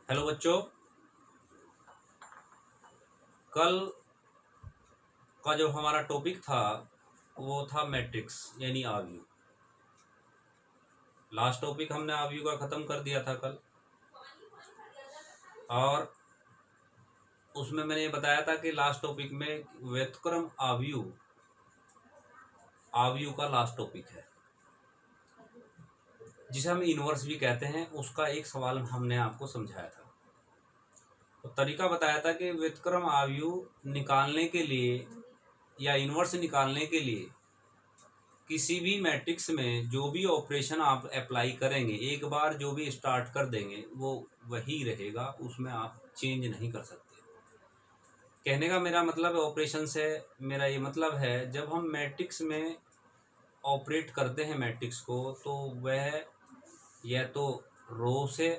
Hello बच्चों, कल का जो हमारा टॉपिक था वो था मैट्रिक्स यानी आव्यूह। लास्ट टॉपिक हमने आव्यूह का ख़त्म कर दिया था कल, और उसमें मैंने ये बताया था कि लास्ट टॉपिक में व्युत्क्रम आव्यूह का लास्ट टॉपिक है, जिसे हम इनवर्स भी कहते हैं। उसका एक सवाल हमने आपको समझाया था, तो तरीका बताया था कि व्युत्क्रम आव्यूह निकालने के लिए या इनवर्स निकालने के लिए किसी भी मैट्रिक्स में जो भी ऑपरेशन आप अप्लाई करेंगे, एक बार जो भी स्टार्ट कर देंगे वो वही रहेगा, उसमें आप चेंज नहीं कर सकते। कहने का मेरा मतलब है ऑपरेशन से मेरा ये मतलब है, जब हम मैट्रिक्स में ऑपरेट करते हैं मैट्रिक्स को, तो वह या तो रो से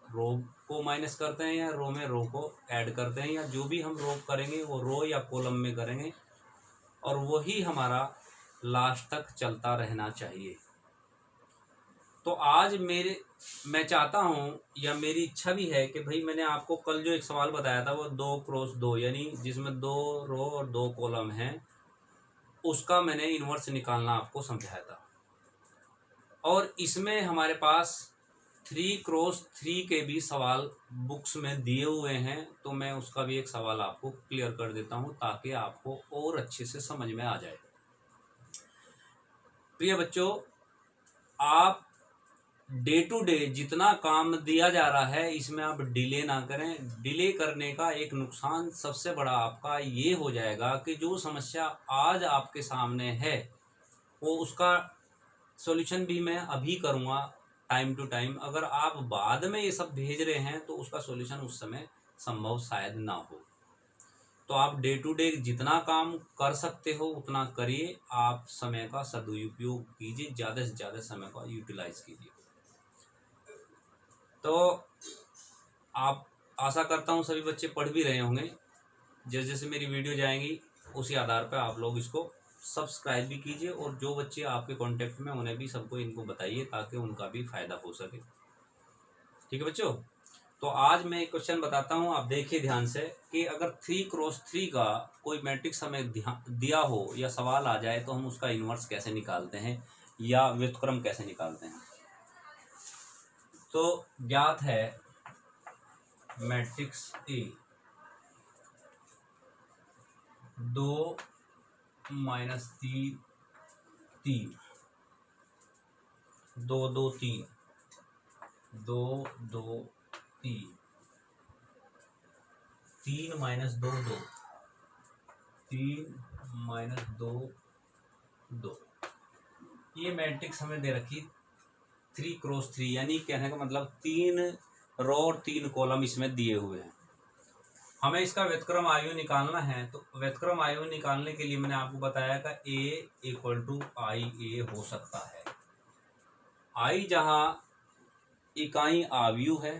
रो को माइनस करते हैं या रो में रो को ऐड करते हैं, या जो भी हम रो करेंगे वो रो या कॉलम में करेंगे, और वही हमारा लास्ट तक चलता रहना चाहिए। तो आज मैं चाहता हूँ या मेरी इच्छा भी है कि भाई, मैंने आपको कल जो एक सवाल बताया था वो 2x2 यानी जिसमें 2 रो और 2 कॉलम हैं, उसका मैंने इन्वर्स निकालना आपको समझाया था। और इसमें हमारे पास 3x3 के भी सवाल बुक्स में दिए हुए हैं, तो मैं उसका भी एक सवाल आपको क्लियर कर देता हूँ ताकि आपको और अच्छे से समझ में आ जाए। प्रिय बच्चों, आप डे टू डे जितना काम दिया जा रहा है इसमें आप डिले ना करें। डिले करने का एक नुकसान सबसे बड़ा आपका ये हो जाएगा कि जो समस्या आज आपके सामने है वो उसका सॉल्यूशन भी मैं अभी करूँगा टाइम टू टाइम। अगर आप बाद में ये सब भेज रहे हैं तो उसका सॉल्यूशन उस समय संभव शायद ना हो। तो आप डे टू डे जितना काम कर सकते हो उतना करिए, आप समय का सदुपयोग कीजिए, ज़्यादा से ज़्यादा समय का यूटिलाइज कीजिए। तो आप आशा करता हूँ सभी बच्चे पढ़ भी रहे होंगे। जैसे जैसे मेरी वीडियो जाएंगी उसी आधार पर आप लोग इसको सब्सक्राइब भी कीजिए, और जो बच्चे आपके कांटेक्ट में उन्हें भी सबको इनको बताइए ताकि उनका भी फ़ायदा हो सके। ठीक है बच्चों, तो आज मैं एक क्वेश्चन बताता हूँ, आप देखिए ध्यान से कि अगर 3x3 का कोई मैट्रिक्स हमें दिया हो या सवाल आ जाए तो हम उसका इन्वर्स कैसे निकालते हैं या व्युत्क्रम कैसे निकालते हैं। तो ज्ञात है मैट्रिक्स ए 2 - 3 3 2 2 3 2 2 3 3 - 2 2 3 - 2 2। ये मैट्रिक्स हमें दे रखी 3x3, यानी कहने का मतलब 3 रो और 3 कॉलम इसमें दिए हुए हैं। हमें इसका व्युत्क्रम आव्यूह निकालना है, तो व्युत्क्रम आव्यूह निकालने के लिए मैंने आपको बताया कि A = IA हो सकता है। I जहाँ इकाई आव्यूह है,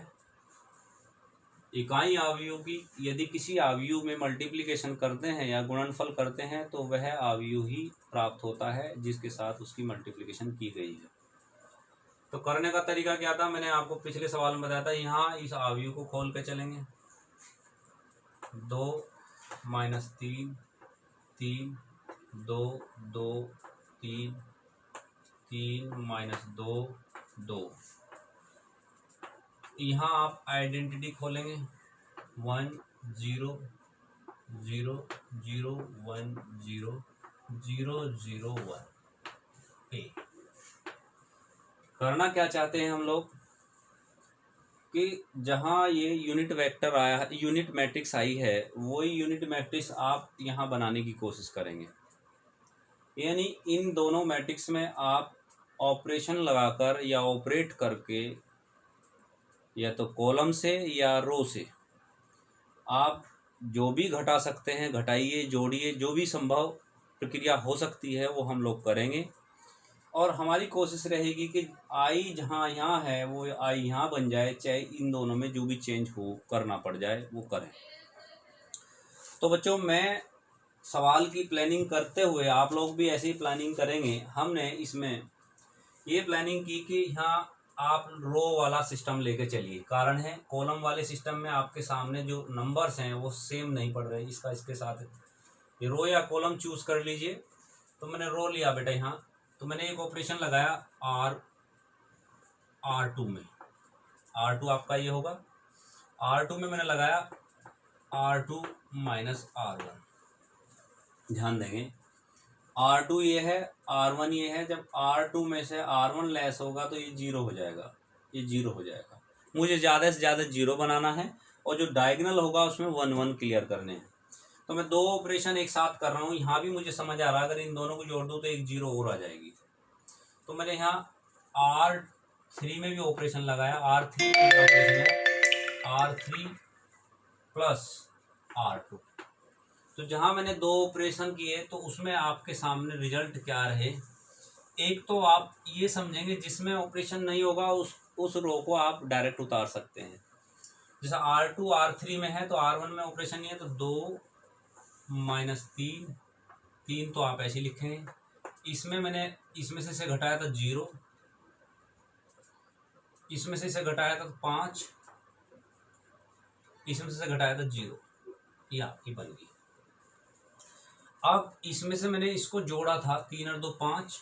इकाई आव्यूह की यदि किसी आव्यूह में मल्टीप्लिकेशन करते हैं या गुणनफल करते हैं तो वह आव्यूह ही प्राप्त होता है जिसके साथ उसकी मल्टीप्लिकेशन की गई है। तो करने का तरीका क्या था, मैंने आपको पिछले सवाल में बताया था। यहाँ इस आव्यूह को खोल के चलेंगे, 2 - 3 3 2 2 3 3 - 2 2। यहाँ आप आइडेंटिटी खोलेंगे, 1 0 0 0 1 0 0 0 1 A। करना क्या चाहते हैं हम लोग कि जहाँ ये यूनिट वेक्टर आया, यूनिट मैट्रिक्स आई है, वही यूनिट मैट्रिक्स आप यहाँ बनाने की कोशिश करेंगे। यानी इन दोनों मैट्रिक्स में आप ऑपरेशन लगाकर या ऑपरेट करके या तो कॉलम से या रो से आप जो भी घटा सकते हैं घटाइए, जोड़िए, जो भी संभव प्रक्रिया हो सकती है वो हम लोग करेंगे। और हमारी कोशिश रहेगी कि आई जहाँ यहाँ है वो आई यहाँ बन जाए, चाहे इन दोनों में जो भी चेंज हो करना पड़ जाए वो करें। तो बच्चों, मैं सवाल की प्लानिंग करते हुए आप लोग भी ऐसी प्लानिंग करेंगे। हमने इसमें ये प्लानिंग की कि यहाँ आप रो वाला सिस्टम लेके चलिए। कारण है कॉलम वाले सिस्टम में आपके सामने जो नंबर्स हैं वो सेम नहीं पड़ रहे, इसका इसके साथ ये रो या कॉलम चूज कर लीजिए। तो मैंने रो लिया बेटा यहाँ, तो मैंने एक ऑपरेशन लगाया R2 में, R2 आपका ये होगा, R2 में मैंने लगाया R2 माइनस R1। ध्यान देंगे R2 ये है, R1 ये है। जब R2 में से R1 लेस होगा तो ये 0 हो जाएगा, ये 0 हो जाएगा। मुझे ज़्यादा से ज़्यादा 0 बनाना है और जो डायगोनल होगा उसमें 1 1 क्लियर करने हैं। तो मैं 2 ऑपरेशन एक साथ कर रहा हूँ। यहाँ भी मुझे समझ आ रहा है अगर इन दोनों को जोड़ दूँ तो एक 0 और आ जाएगी। तो मैंने यहाँ R3 में भी ऑपरेशन लगाया, R3 में ऑपरेशन है R3 प्लस R2। तो जहां मैंने 2 ऑपरेशन किए तो उसमें आपके सामने रिजल्ट क्या रहे। एक तो आप ये समझेंगे जिसमें ऑपरेशन नहीं होगा उस रो को आप डायरेक्ट उतार सकते हैं। जैसा R2 R3 में है तो R1 में ऑपरेशन नहीं है तो 2 माइनस 3 तो आप ऐसे लिखेंगे। इसमें मैंने इसमें से घटाया था 0, इसमें से घटाया था 5, इसमें से घटाया था 0, ये आपकी बन गई। अब इसमें से मैंने इसको जोड़ा था 3 और 2 5,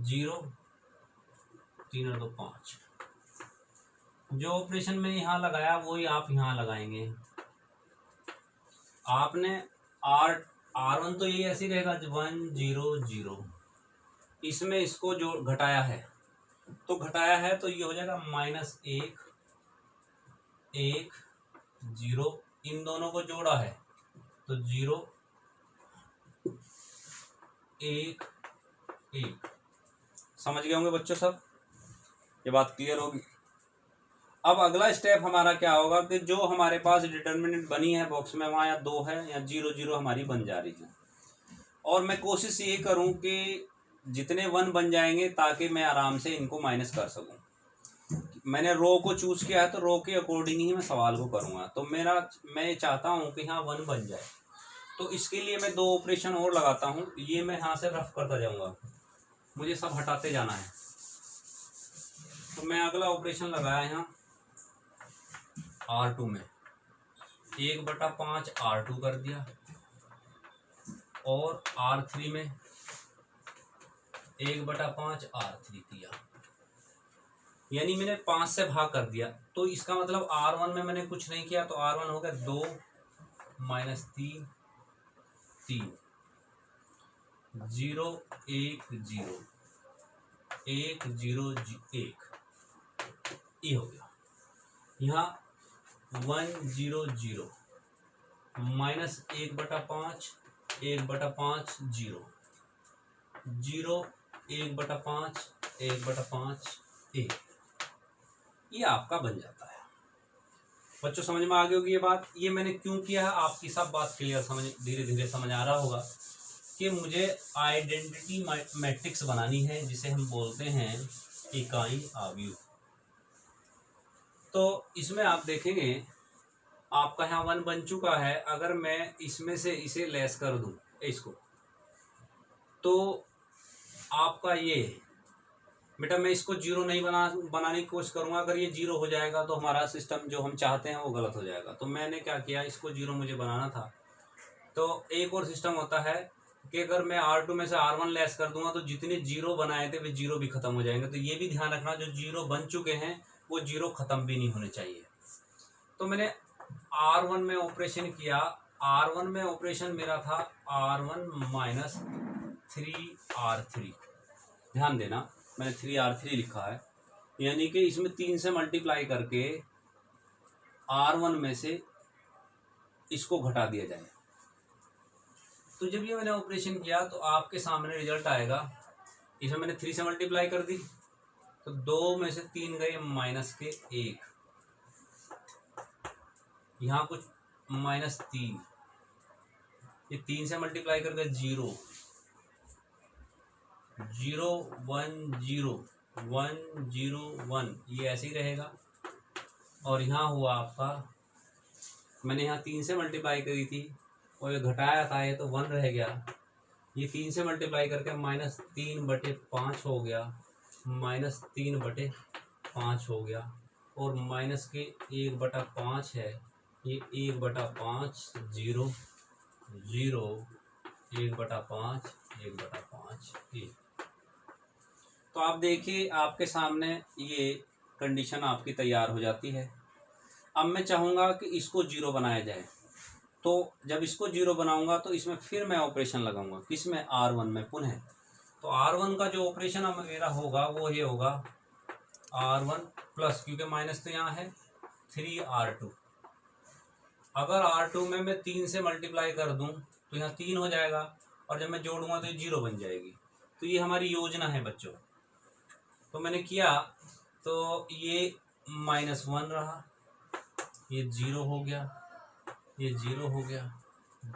0, 3 और 2 5। जो ऑपरेशन में यहाँ लगाया वही आप यहाँ लगाएंगे। आपने R1 तो ये ऐसे रहेगा 1 0 0, इसमें इसको जो घटाया है तो ये हो जाएगा -1 1 0, इन दोनों को जोड़ा है तो 0 1 1। समझ गए होंगे बच्चों सब, ये बात क्लियर होगी। अब अगला स्टेप हमारा क्या होगा कि जो हमारे पास डिटर्मिनेंट बनी है बॉक्स में वहाँ या 2 है या 0 0 हमारी बन जा रही है, और मैं कोशिश ये करूँ कि जितने 1 बन जाएंगे ताकि मैं आराम से इनको माइनस कर सकूँ। मैंने रो को चूज किया है तो रो के अकॉर्डिंग ही मैं सवाल को करूँगा। तो मैं चाहता हूँ कि यहाँ 1 बन जाए, तो इसके लिए मैं 2 ऑपरेशन और लगाता हूँ। ये मैं यहाँ से रफ करता जाऊँगा, मुझे सब हटाते जाना है। तो मैं अगला ऑपरेशन लगाया यहाँ R2 में 1/5 R2 कर दिया, और R3 में 1/5 R3 किया, यानी मैंने 5 से भाग कर दिया। तो इसका मतलब R1 में मैंने कुछ नहीं किया तो R1 हो गया 2 माइनस 3 3, 0 1 0 1 0 1, ये हो गया। यहाँ 1 0 0 माइनस 1/5 1/5 0 0 1/5 1/5 1, ये आपका बन जाता है। बच्चों समझ में आ गई होगी ये बात। ये मैंने क्यों किया है, आपकी सब बात क्लियर समझ धीरे धीरे समझ आ रहा होगा कि मुझे आइडेंटिटी मैट्रिक्स बनानी है जिसे हम बोलते हैं इकाई आव्यूह। तो इसमें आप देखेंगे आपका यहाँ 1 बन चुका है। अगर मैं इसमें से इसे लेस कर दूं इसको, तो आपका ये बेटा मैं इसको 0 नहीं बनाने की कोशिश करूंगा। अगर ये 0 हो जाएगा तो हमारा सिस्टम जो हम चाहते हैं वो गलत हो जाएगा। तो मैंने क्या किया, इसको 0 मुझे बनाना था। तो एक और सिस्टम होता है कि अगर मैं R2 में से R1 लेस कर दूंगा तो जितने 0 बनाए थे वे 0 भी खत्म हो जाएंगे। तो ये भी ध्यान रखना, जो 0 बन चुके हैं वो 0 खत्म भी नहीं होने चाहिए। तो मैंने R1 में ऑपरेशन किया। R1 में ऑपरेशन मेरा था R1 माइनस 3R3। ध्यान देना मैंने 3R3 लिखा है, यानी कि इसमें 3 से मल्टीप्लाई करके R1 में से इसको घटा दिया जाए। तो जब ये मैंने ऑपरेशन किया तो आपके सामने रिजल्ट आएगा। इसमें मैंने 3 से मल्टीप्लाई कर दी तो 2 में से 3 गए माइनस के 1, यहाँ कुछ -3, ये 3 से मल्टीप्लाई करके 0 0 1 0 1 0 1, ये ऐसे ही रहेगा। और यहाँ हुआ आपका, मैंने यहाँ 3 से मल्टीप्लाई करी थी और ये घटाया था, ये तो 1 रह गया। ये 3 से मल्टीप्लाई करके -3/5 हो गया। -3/5 हो गया, और माइनस के 1/5 है, ये 1/5 0 0 1/5 1/5 1। तो आप देखिए आपके सामने ये कंडीशन आपकी तैयार हो जाती है। अब मैं चाहूँगा कि इसको 0 बनाया जाए, तो जब इसको 0 बनाऊंगा तो इसमें फिर मैं ऑपरेशन लगाऊंगा, किसमें, R1 में पुनः। तो R1 का जो ऑपरेशन मेरा होगा वो ये होगा R1 प्लस, क्योंकि माइनस तो यहाँ है, 3R2। अगर R2 में मैं 3 से मल्टीप्लाई कर दूं तो यहाँ 3 हो जाएगा, और जब मैं जोड़ूंगा तो ये 0 बन जाएगी। तो ये हमारी योजना है बच्चों। तो मैंने किया तो ये -1 रहा, ये 0 हो गया, ये 0 हो गया,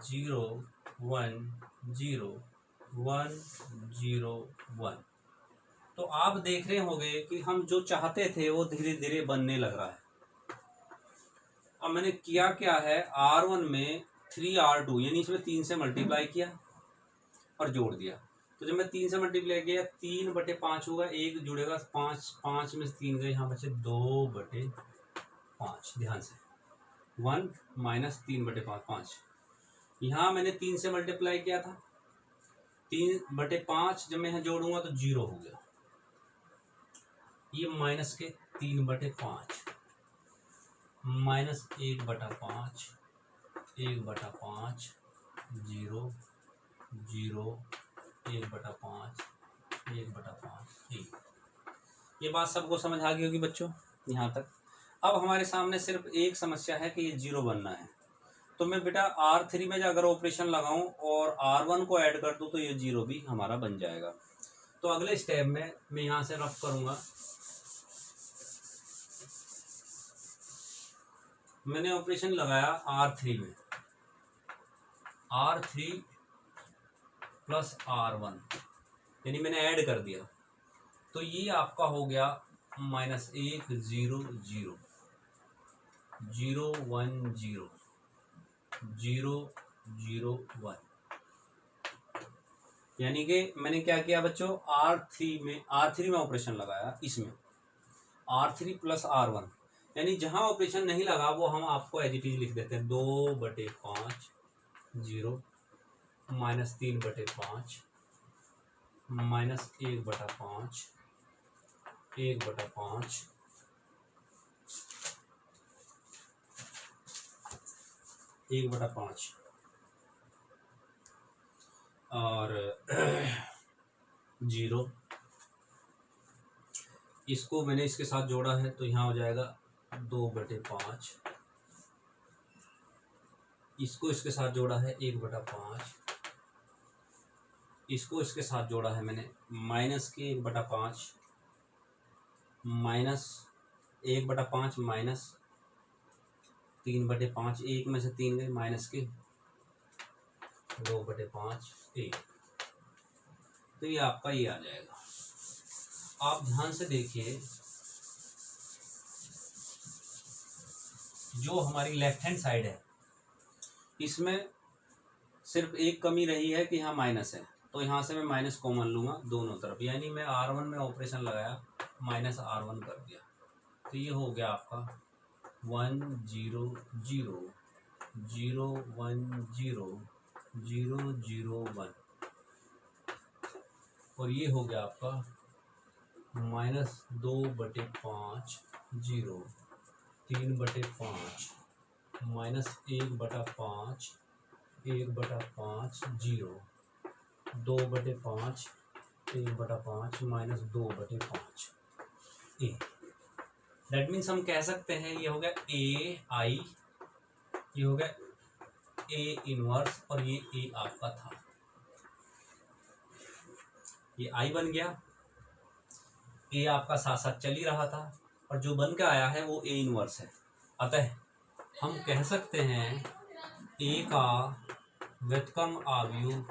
0 1 0 1 0 1। तो आप देख रहे होंगे कि हम जो चाहते थे वो धीरे धीरे बनने लग रहा है। अब मैंने किया क्या है, R1 में 3R2 यानी इसमें 3 से मल्टीप्लाई किया और जोड़ दिया। तो जब मैं 3 से मल्टीप्लाई किया 3/5 होगा, 1 जुड़ेगा 5, 5 में से 3 गए, यहाँ बचे 2/5। ध्यान से 1 - 3/5 5। यहाँ मैंने 3 से मल्टीप्लाई किया था, 3/5 जब मैं यहाँ जोड़ूंगा तो 0 हो गया, ये माइनस के 3/5 -1/5 1/5 0 0 1/5 1/5 1। ये बात सबको समझ आ गई होगी बच्चों यहाँ तक। अब हमारे सामने सिर्फ एक समस्या है कि ये 0 बनना है। तो मैं बेटा R3 में अगर ऑपरेशन लगाऊं और R1 को ऐड कर दूं तो ये 0 भी हमारा बन जाएगा। तो अगले स्टेप में मैं यहाँ से रफ करूँगा। मैंने ऑपरेशन लगाया R3 में, R3 प्लस R1 यानी मैंने ऐड कर दिया, तो ये आपका हो गया -1 0 0 0 1 0 0 0 1। यानी कि मैंने क्या किया बच्चों, R3 में ऑपरेशन लगाया, इसमें R3 प्लस R1 यानी जहां ऑपरेशन नहीं लगा वो हम आपको एज इट इज लिख देते हैं, 2/5 0 -3/5 -1/5 1/5 1/5 और 0। इसको मैंने इसके साथ जोड़ा है तो यहाँ हो जाएगा 2/5। इसको इसके साथ जोड़ा है 1/5। इसको इसके साथ जोड़ा है मैंने माइनस के 1/5 -1/5 माइनस 3/5, 1 में से 3 गए, माइनस के 2/5 1। तो ये आपका ये आ जाएगा। आप ध्यान से देखिए, जो हमारी लेफ्ट हैंड साइड है इसमें सिर्फ एक कमी रही है कि यहाँ माइनस है, तो यहाँ से मैं माइनस कॉमन लूँगा दोनों तरफ, यानी मैं R1 में ऑपरेशन लगाया -R1 कर दिया। तो ये हो गया आपका 1 0 0 0 1 0 0 0 1, और ये हो गया आपका -2/5 0 3/5 -1/5 1/5 0 2/5 1/5 -2/5 ए। दैट मीन्स हम कह सकते हैं ये हो गया AI, ये हो गया A इनवर्स, और ये A आपका था, ये I बन गया। A आपका साथ साथ चल ही रहा था, और जो बन के आया है वो A इनवर्स है। अतः हम कह सकते हैं A का व्युत्क्रम अवयव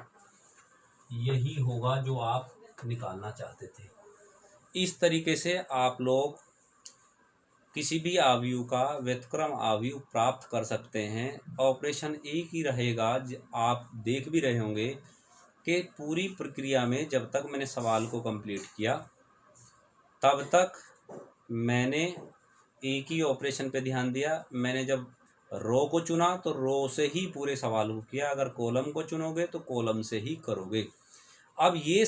यही होगा जो आप निकालना चाहते थे। इस तरीके से आप लोग किसी भी अवयव का व्युत्क्रम अवयव प्राप्त कर सकते हैं। ऑपरेशन एक ही रहेगा, आप देख भी रहे होंगे कि पूरी प्रक्रिया में जब तक मैंने सवाल को कंप्लीट किया तब तक मैंने एक ही ऑपरेशन पे ध्यान दिया। मैंने जब रो को चुना तो रो से ही पूरे सवाल को किया, अगर कॉलम को चुनोगे तो कॉलम से ही करोगे। अब ये